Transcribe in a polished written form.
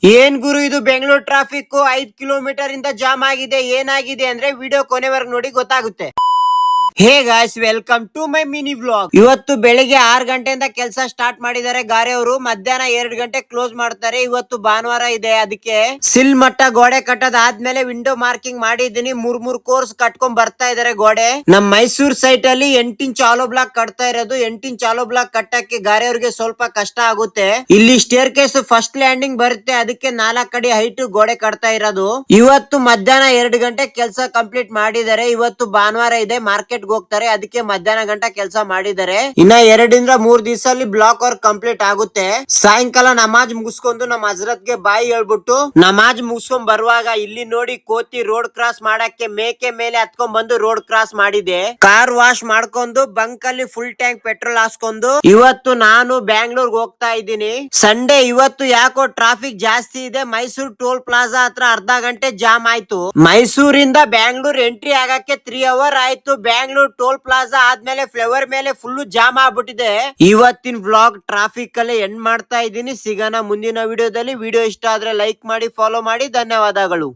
ಏನ್ ಗುರು ಇದು ಬೆಂಗಳೂರು ಟ್ರಾಫಿಕ್ 5 ಕಿಲೋಮೀಟರ್ ಇಂದ ಜಾಮ್ ಆಗಿದೆ. ಏನಾಗಿದೆ ಅಂದ್ರೆ ವಿಡಿಯೋ ಕೊನೆವರೆಗೂ ನೋಡಿ ಗೊತ್ತಾಗುತ್ತೆ. Hey guys, welcome to my mini vlog. ಇವತ್ತು ಬೆಳಿಗ್ಗೆ 6 ಗಂಟೆಯಿಂದ ಕೆಲಸ ಸ್ಟಾರ್ಟ್ ಮಾಡಿದ್ದಾರೆ ಗಾರೆ ಅವರು. ಮಧ್ಯಾಹ್ನ 2 ಗಂಟೆ ಕ್ಲೋಸ್ ಮಾಡ್ತಾರೆ. ಇವತ್ತು ಭಾನುವಾರ ಇದೆ, ಅದಕ್ಕೆ ಸಿಲ್ ಮಟ್ಟ ಗೋಡೆ ಕಟ್ಟೋದಾದ್ಮೇಲೆ ವಿಂಡೋ ಮಾರ್ಕಿಂಗ್ ಮಾಡಿದೀನಿ. ಮೂರ್ ಕೋರ್ಸ್ ಕಟ್ಕೊಂಡ್ ಬರ್ತಾ ಇದಾರೆ ಗೋಡೆ. ನಮ್ ಮೈಸೂರ್ ಸೈಟ್ ಅಲ್ಲಿ 8 ಇಂಚ್ ಆಲೋ ಬ್ಲಾಕ್ ಕಟ್ತಾ ಇರೋದು. 8 ಇಂಚ್ ಆಲೋ ಬ್ಲಾಕ್ ಕಟ್ಟಕ್ಕೆ ಗಾರೆ ಅವ್ರಿಗೆ ಸ್ವಲ್ಪ ಕಷ್ಟ ಆಗುತ್ತೆ. ಇಲ್ಲಿ ಸ್ಟೇರ್ ಕೇಸ್ ಫಸ್ಟ್ ಲ್ಯಾಂಡಿಂಗ್ ಬರುತ್ತೆ, ಅದಕ್ಕೆ 4 ಅಡಿ ಹೈಟ್ ಗೋಡೆ ಕಟ್ತಾ ಇರೋದು. ಇವತ್ತು ಮಧ್ಯಾಹ್ನ 2 ಗಂಟೆ ಕೆಲಸ ಕಂಪ್ಲೀಟ್ ಮಾಡಿದ್ದಾರೆ. ಇವತ್ತು ಭಾನುವಾರ ಇದೆ, ಮಾರ್ಕೆಟ್ ಹೋಗ್ತಾರೆ, ಅದಕ್ಕೆ ಮಧ್ಯಾಹ್ನ ಗಂಟ ಕೆಲಸ ಮಾಡಿದ್ದಾರೆ. ಇನ್ನ 2 3 ದಿವಸದಲ್ಲಿ ಬ್ಲಾಕ್ ವರ್ಕ್ ಕಂಪ್ಲೀಟ್ ಆಗುತ್ತೆ. ಸಾಯಂಕಾಲ ನಮಾಜ್ ಮುಗಿಸ್ಕೊಂಡು ನಮ್ಮ ಹಜರತ್ ಗೆ ಬಾಯಿ ಹೇಳ್ಬಿಟ್ಟು ನಮಾಜ್ ಮುಗಿಸ್ಕೊಂಡ್ ಬರುವಾಗ ಇಲ್ಲಿ ನೋಡಿ ಕೋತಿ ರೋಡ್ ಕ್ರಾಸ್ ಮಾಡಕ್ಕೆ ಮೇಕೆ ಮೇಲೆ ಹತ್ಕೊಂಡ್ ಬಂದು ರೋಡ್ ಕ್ರಾಸ್ ಮಾಡಿದೆ. ಕಾರ್ ವಾಶ್ ಮಾಡ್ಕೊಂಡು ಬಂಕ್ ಅಲ್ಲಿ ಫುಲ್ ಟ್ಯಾಂಕ್ ಪೆಟ್ರೋಲ್ ಹಾಸ್ಕೊಂಡು ಇವತ್ತು ನಾನು ಬ್ಯಾಂಗ್ಳೂರ್ ಹೋಗ್ತಾ ಇದ್ದೀನಿ. ಸಂಡೇ ಇವತ್ತು ಯಾಕೋ ಟ್ರಾಫಿಕ್ ಜಾಸ್ತಿ ಇದೆ. ಮೈಸೂರು ಟೋಲ್ ಪ್ಲಾಜಾ ಹತ್ರ ಅರ್ಧ ಗಂಟೆ ಜಾಮ್ ಆಯ್ತು. ಮೈಸೂರಿಂದ ಬ್ಯಾಂಗ್ಳೂರ್ ಎಂಟ್ರಿ ಆಗಕ್ಕೆ 3 ಅವರ್ ಆಯ್ತು. ಬ್ಯಾಂಗ್ಳೂರ್ ಟೋಲ್ ಪ್ಲಾಜಾ ಆದ್ಮೇಲೆ ಫ್ಲೈಓವರ್ ಮೇಲೆ ಫುಲ್ ಜಾಮ್ ಆಗ್ಬಿಟ್ಟಿದೆ. ಇವತ್ತಿನ ವ್ಲಾಗ್ ಟ್ರಾಫಿಕ್ ಅಲ್ಲೇ ಎಂಡ್ ಮಾಡ್ತಾ ಇದ್ದೀನಿ. ಸಿಗೋಣ ಮುಂದಿನ ವಿಡಿಯೋದಲ್ಲಿ. ವಿಡಿಯೋ ಇಷ್ಟ ಆದ್ರೆ ಲೈಕ್ ಮಾಡಿ, ಫಾಲೋ ಮಾಡಿ. ಧನ್ಯವಾದಗಳು.